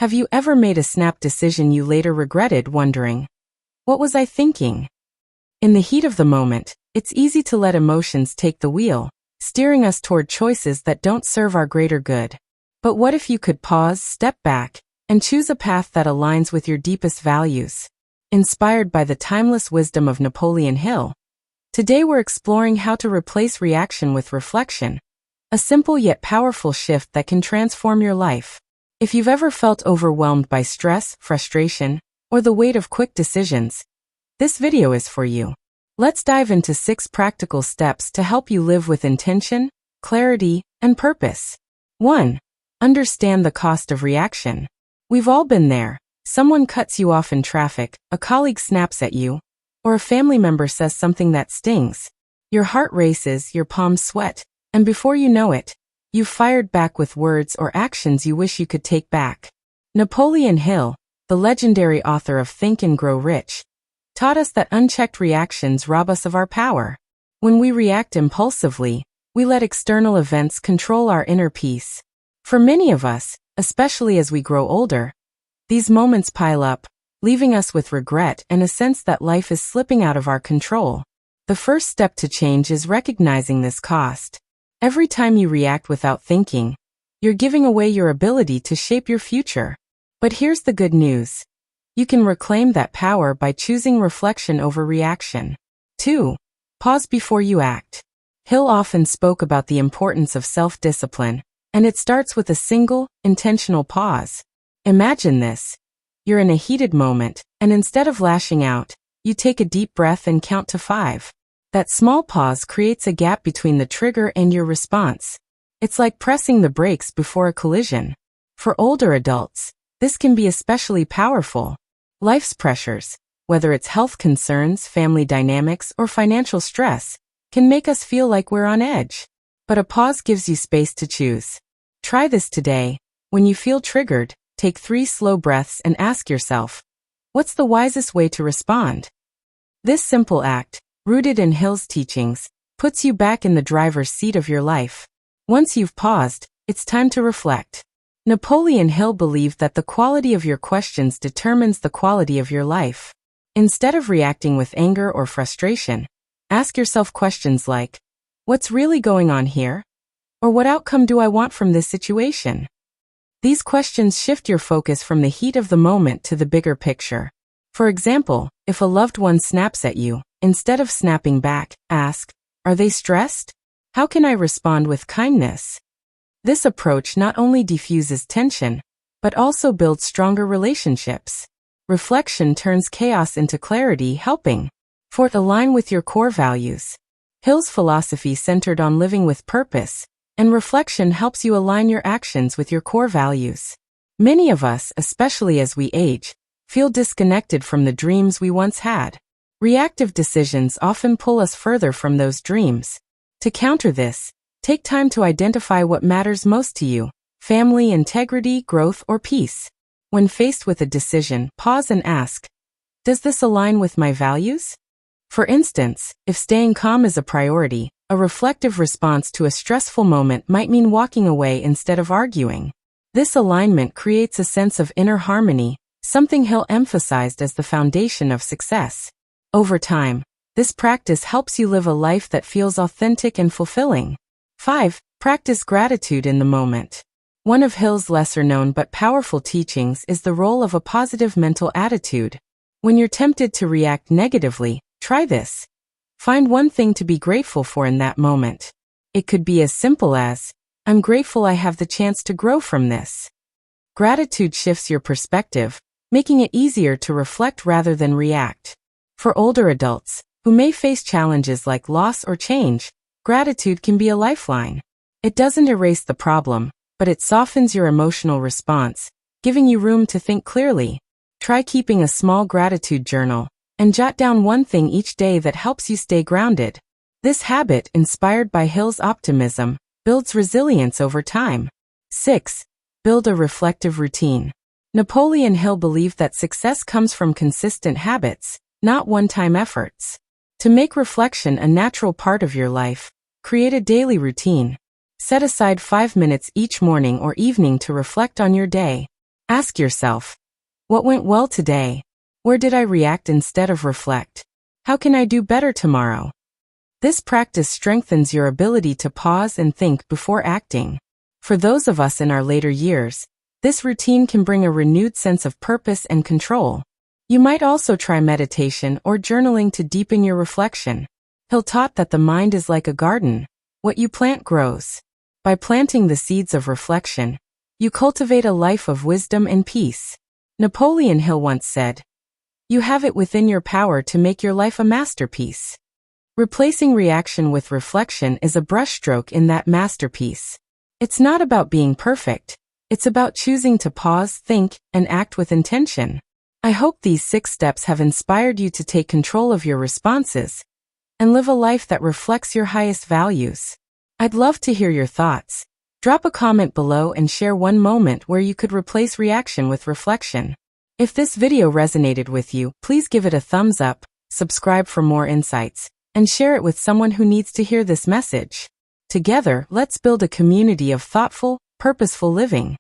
Have you ever made a snap decision you later regretted, wondering, what was I thinking? In the heat of the moment, it's easy to let emotions take the wheel, steering us toward choices that don't serve our greater good. But what if you could pause, step back, and choose a path that aligns with your deepest values? Inspired by the timeless wisdom of Napoleon Hill, today we're exploring how to replace reaction with reflection, a simple yet powerful shift that can transform your life. If you've ever felt overwhelmed by stress, frustration, or the weight of quick decisions, this video is for you. Let's dive into 6 practical steps to help you live with intention, clarity, and purpose. 1. Understand the cost of reaction. We've all been there. Someone cuts you off in traffic, a colleague snaps at you, or a family member says something that stings. Your heart races, your palms sweat, and before you know it, you've fired back with words or actions you wish you could take back. Napoleon Hill, the legendary author of Think and Grow Rich, taught us that unchecked reactions rob us of our power. When we react impulsively, we let external events control our inner peace. For many of us, especially as we grow older, these moments pile up, leaving us with regret and a sense that life is slipping out of our control. The first step to change is recognizing this cost. Every time you react without thinking, you're giving away your ability to shape your future. But here's the good news. You can reclaim that power by choosing reflection over reaction. 2. Pause before you act. Hill often spoke about the importance of self-discipline, and it starts with a single, intentional pause. Imagine this. You're in a heated moment, and instead of lashing out, you take a deep breath and count to 5. That small pause creates a gap between the trigger and your response. It's like pressing the brakes before a collision. For older adults, this can be especially powerful. Life's pressures, whether it's health concerns, family dynamics, or financial stress, can make us feel like we're on edge. But a pause gives you space to choose. Try this today. When you feel triggered, take 3 slow breaths and ask yourself, what's the wisest way to respond? This simple act, rooted in Hill's teachings, puts you back in the driver's seat of your life. Once you've paused, it's time to reflect. Napoleon Hill believed that the quality of your questions determines the quality of your life. Instead of reacting with anger or frustration, ask yourself questions like, what's really going on here? Or what outcome do I want from this situation? These questions shift your focus from the heat of the moment to the bigger picture. For example, if a loved one snaps at you, instead of snapping back, ask, are they stressed? How can I respond with kindness? This approach not only diffuses tension, but also builds stronger relationships. Reflection turns chaos into clarity, helping 4. Align with your core values. Hill's philosophy centered on living with purpose, and reflection helps you align your actions with your core values. Many of us, especially as we age, feel disconnected from the dreams we once had. Reactive decisions often pull us further from those dreams. To counter this, take time to identify what matters most to you: family, integrity, growth, or peace. When faced with a decision, pause and ask, does this align with my values? For instance, if staying calm is a priority, a reflective response to a stressful moment might mean walking away instead of arguing. This alignment creates a sense of inner harmony, something Hill emphasized as the foundation of success. Over time, this practice helps you live a life that feels authentic and fulfilling. 5. Practice gratitude in the moment. One of Hill's lesser-known but powerful teachings is the role of a positive mental attitude. When you're tempted to react negatively, try this. Find one thing to be grateful for in that moment. It could be as simple as, I'm grateful I have the chance to grow from this. Gratitude shifts your perspective, making it easier to reflect rather than react. For older adults, who may face challenges like loss or change, gratitude can be a lifeline. It doesn't erase the problem, but it softens your emotional response, giving you room to think clearly. Try keeping a small gratitude journal, and jot down one thing each day that helps you stay grounded. This habit, inspired by Hill's optimism, builds resilience over time. 6. Build a reflective routine. Napoleon Hill believed that success comes from consistent habits, not one-time efforts. To make reflection a natural part of your life, create a daily routine. Set aside 5 minutes each morning or evening to reflect on your day. Ask yourself, what went well today? Where did I react instead of reflect? How can I do better tomorrow? This practice strengthens your ability to pause and think before acting. For those of us in our later years, this routine can bring a renewed sense of purpose and control. You might also try meditation or journaling to deepen your reflection. Hill taught that the mind is like a garden. What you plant grows. By planting the seeds of reflection, you cultivate a life of wisdom and peace. Napoleon Hill once said, "You have it within your power to make your life a masterpiece." Replacing reaction with reflection is a brushstroke in that masterpiece. It's not about being perfect. It's about choosing to pause, think, and act with intention. I hope these 6 steps have inspired you to take control of your responses and live a life that reflects your highest values. I'd love to hear your thoughts. Drop a comment below and share one moment where you could replace reaction with reflection. If this video resonated with you, please give it a thumbs up, subscribe for more insights, and share it with someone who needs to hear this message. Together, let's build a community of thoughtful, purposeful living.